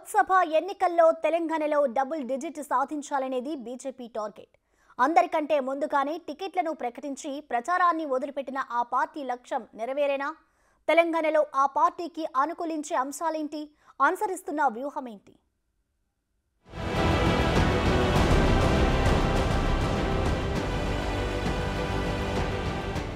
లోక్సభ ఎన్నికల్లో తెలంగాణలో double digit సాధించాలనేది BJP target. అందరికంటే ముందుగానే టికెట్లను ప్రకటించి ప్రచారాన్ని మొదలుపెట్టిన ఆ పార్టీ లక్ష్యం నెరవేరేనా? తెలంగాణలో ఆ పార్టీకి అనుకూలించే అంశాలేంటి? అనుసరిస్తున్న వ్యూహమేంటి?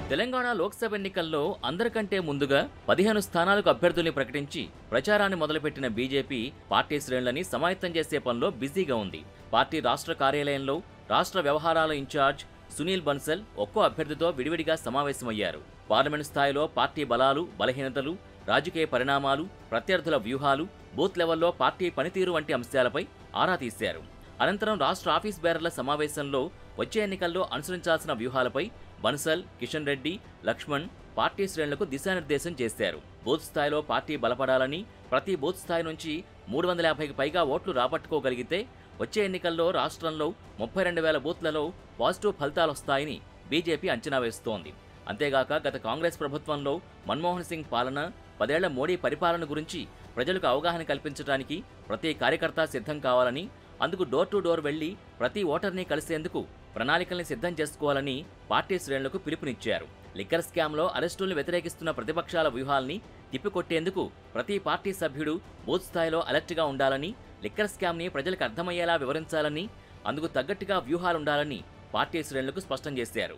తెలంగాణ లోక్సభ ఎన్నికల్లో అందరికంటే ముందుగా 15 స్థానాలకు అభ్యర్థుల్ని ప్రకటించి ప్రచారాన్ని మొదలుపెట్టిన బీజేపీ పార్టీ శ్రేణులని సమాయత్తం చేసే పనిలో బిజీగా ఉంది. పార్టీ రాష్ట్ర కార్యాలయంలో రాష్ట్ర వ్యవహారాల ఇన్ఛార్జ్ సునీల్ బన్సల్ ఒక్కో అభ్యర్థితో విడివిడిగా సమావేశమయ్యారు. పార్లమెంట్ స్థాయిలో పార్టీ బలాలు, బలహీనతలు, రాజకీయ పరిణామాలు, ప్రత్యర్థుల వ్యూహాలు, బూత్ లెవెల్లో పార్టీ పనితీరు వంటి అంశాలపై ఆరా తీశారు. అనంతరం రాష్ట్ర ఆఫీస్ బేరర్ల సమావేశంలో వచ్చే ఎన్నికల్లో అనుసరించాల్సిన వ్యూహాలపై బన్సల్, కిషన్ రెడ్డి, లక్ష్మణ్ పార్టీ శ్రేణులకు దిశానిర్దేశం చేశారు. బూత్ స్థాయిలో పార్టీ బలపడాలని, ప్రతి బూత్ స్థాయి నుంచి 350కి పైగా ఓట్లు రాబట్టుకోగలిగితే వచ్చే ఎన్నికల్లో రాష్ట్రంలో 32,000 బూత్లలో పాజిటివ్ ఫలితాలొస్తాయని బీజేపీ అంచనా వేస్తోంది. అంతేగాక గత కాంగ్రెస్ ప్రభుత్వంలో మన్మోహన్ సింగ్ పాలన, 10 ఏళ్ల మోడీ పరిపాలన గురించి ప్రజలకు అవగాహన కల్పించడానికి ప్రతి కార్యకర్త సిద్ధం కావాలని, అందుకు డోర్ టు డోర్ వెళ్లి ప్రతి ఓటర్ని కలిసేందుకు ప్రణాళికల్ని సిద్ధం చేసుకోవాలని పార్టీ శ్రేణులకు పిలుపునిచ్చారు. లిక్కర్ స్కామ్లో అరెస్టుల్ని వ్యతిరేకిస్తున్న ప్రతిపక్షాల వ్యూహాల్ని తిప్పికొట్టేందుకు ప్రతి పార్టీ సభ్యుడు బూత్ స్థాయిలో అలర్ట్గా ఉండాలని, లిక్కర్ స్కామ్ని ప్రజలకు అర్థమయ్యేలా వివరించాలని, అందుకు తగ్గట్టుగా వ్యూహాలుండాలని పార్టీ శ్రేణులకు స్పష్టం చేశారు.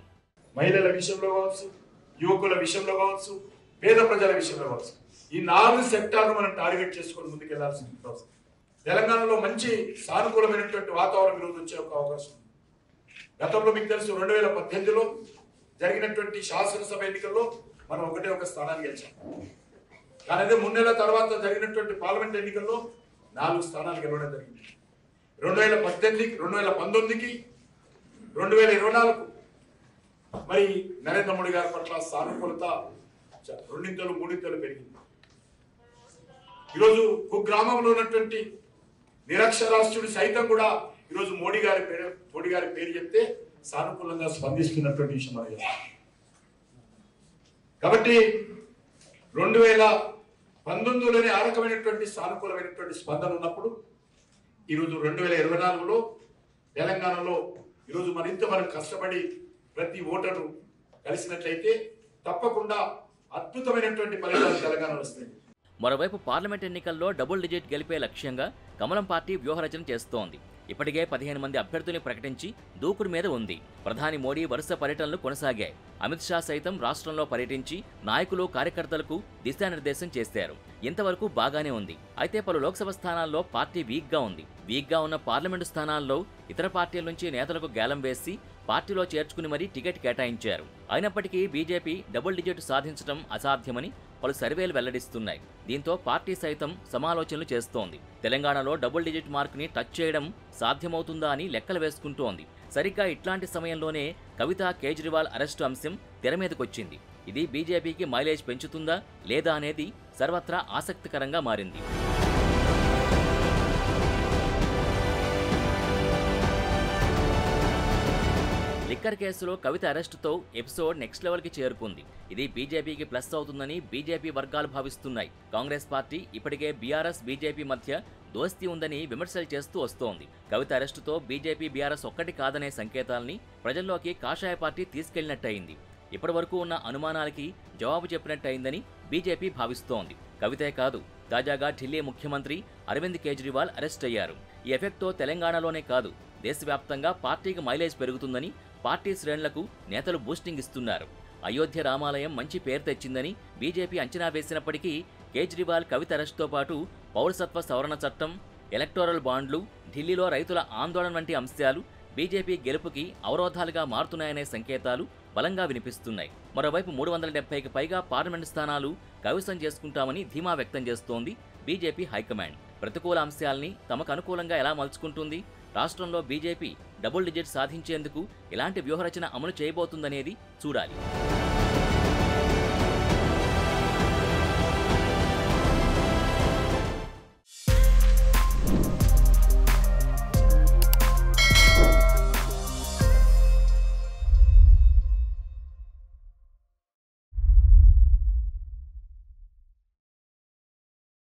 మహిళల విషయంలో కావచ్చు, యువకుల విషయంలో కావచ్చు, పేద ప్రజల విషయంలో కావచ్చు, ఈ 4 సెక్టార్లు మనం టార్గెట్ చేసుకొని ముందుకెళ్లాల్సిన అవసరం. తెలంగాణలో మంచి సానుకూలమైనటువంటి వాతావరణం ఈరోజు వచ్చే ఒక అవకాశం ఉంది. గతంలో మీకు తెలుసు 2018లో జరిగినటువంటి శాసనసభ ఎన్నికల్లో మనం ఒక స్థానాన్ని గెలిచాం. కానీ అదే 3 నెలల తర్వాత జరిగినటువంటి పార్లమెంట్ ఎన్నికల్లో 4 స్థానాలు గెలవడం జరిగింది. 2018, 2019కి 2024 మరి నరేంద్ర మోడీ గారి పట్ల సానుకూలత 2-3 పెరిగింది. ఈరోజు కుగ్రామంలో ఉన్నటువంటి నిరక్షరాస్యుడు సైతం కూడా ఈరోజు మోడీ గారి పేరు చెప్తే సానుకూలంగా స్పందిస్తున్నటువంటి విషయం అది. కాబట్టి 2019లోనే ఆ రకమైనటువంటి సానుకూలమైనటువంటి స్పందన ఉన్నప్పుడు ఈరోజు 2024లో తెలంగాణలో ఈరోజు మనం కష్టపడి ప్రతి ఓటరు కలిసినట్లయితే తప్పకుండా అద్భుతమైనటువంటి ఫలితాలు తెలంగాణలో వస్తాయి. మరోవైపు పార్లమెంట్ ఎన్నికల్లో డబుల్ డిజిట్ గెలిపే లక్ష్యంగా కమలం పార్టీ వ్యూహరచన చేస్తోంది. ఇప్పటికే 15 మంది అభ్యర్థుల్ని ప్రకటించి దూకుడు మీద ఉంది. ప్రధాని మోడీ వరుస పర్యటనలు కొనసాగాయి. అమిత్ షా సైతం రాష్ట్రంలో పర్యటించి నాయకులు, కార్యకర్తలకు దిశానిర్దేశం చేశారు. ఇంతవరకు బాగానే ఉంది. అయితే పలు లోక్సభ స్థానాల్లో పార్టీ వీక్గా ఉంది. వీక్గా ఉన్న పార్లమెంటు స్థానాల్లో ఇతర పార్టీల నుంచి నేతలకు గేలం వేసి పార్టీలో చేర్చుకుని మరీ టికెట్ కేటాయించారు. అయినప్పటికీ బీజేపీ డబుల్ డిజిట్ సాధించడం అసాధ్యమని పలు సర్వేలు వెల్లడిస్తున్నాయి. దీంతో పార్టీ సైతం సమాలోచనలు చేస్తోంది. తెలంగాణలో డబుల్ డిజిట్ మార్కుని టచ్ చేయడం సాధ్యమవుతుందా అని లెక్కలు వేసుకుంటోంది. సరిగ్గా ఇట్లాంటి సమయంలోనే కవిత, కేజ్రీవాల్ అరెస్టు అంశం తెర మీదకొచ్చింది. ఇది బీజేపీకి మైలేజ్ పెంచుతుందా లేదా అనేది సర్వత్రా ఆసక్తికరంగా మారింది. లిక్కర్ కేసులో కవిత అరెస్టుతో ఎపిసోడ్ నెక్స్ట్ లెవెల్కి చేరుకుంది. ఇది బీజేపీకి ప్లస్ అవుతుందని బీజేపీ వర్గాలు భావిస్తున్నాయి. కాంగ్రెస్ పార్టీ ఇప్పటికే బీఆర్ఎస్, బీజేపీ మధ్య దోస్తీ ఉందని విమర్శలు చేస్తూ వస్తోంది. కవిత అరెస్టుతో బీజేపీ, బీఆర్ఎస్ ఒక్కటి కాదనే సంకేతాల్ని ప్రజల్లోకి కాషాయ పార్టీ తీసుకెళ్లినట్టయింది. ఇప్పటి వరకు ఉన్న అనుమానాలకి జవాబు చెప్పినట్టయిందని బీజేపీ భావిస్తోంది. కవితే కాదు, తాజాగా ఢిల్లీ ముఖ్యమంత్రి అరవింద్ కేజ్రీవాల్ అరెస్ట్ అయ్యారు. ఈ ఎఫెక్ట్తో తెలంగాణలోనే కాదు, దేశవ్యాప్తంగా పార్టీకి మైలేజ్ పెరుగుతుందని పార్టీ శ్రేణులకు నేతలు బూస్టింగ్ ఇస్తున్నారు. అయోధ్య రామాలయం మంచి పేరు తెచ్చిందని బీజేపీ అంచనా వేసినప్పటికీ కేజ్రీవాల్, కవిత అరెస్టుతో పాటు పౌరసత్వ సవరణ చట్టం, ఎలక్టోరల్ బాండ్లు, ఢిల్లీలో రైతుల ఆందోళన వంటి అంశాలు బీజేపీ గెలుపుకి అవరోధాలుగా మారుతున్నాయనే సంకేతాలు బలంగా వినిపిస్తున్నాయి. మరోవైపు 370కి పైగా పార్లమెంటు స్థానాలు కైవసం చేసుకుంటామని ధీమా వ్యక్తం చేస్తోంది బీజేపీ హైకమాండ్. ప్రతికూల అంశాల్ని తమకు అనుకూలంగా ఎలా మలుచుకుంటుంది? రాష్ట్రంలో బీజేపీ డబుల్ డిజిట్ సాధించేందుకు ఎలాంటి వ్యూహరచన అమలు చేయబోతుందనేది చూడాలి.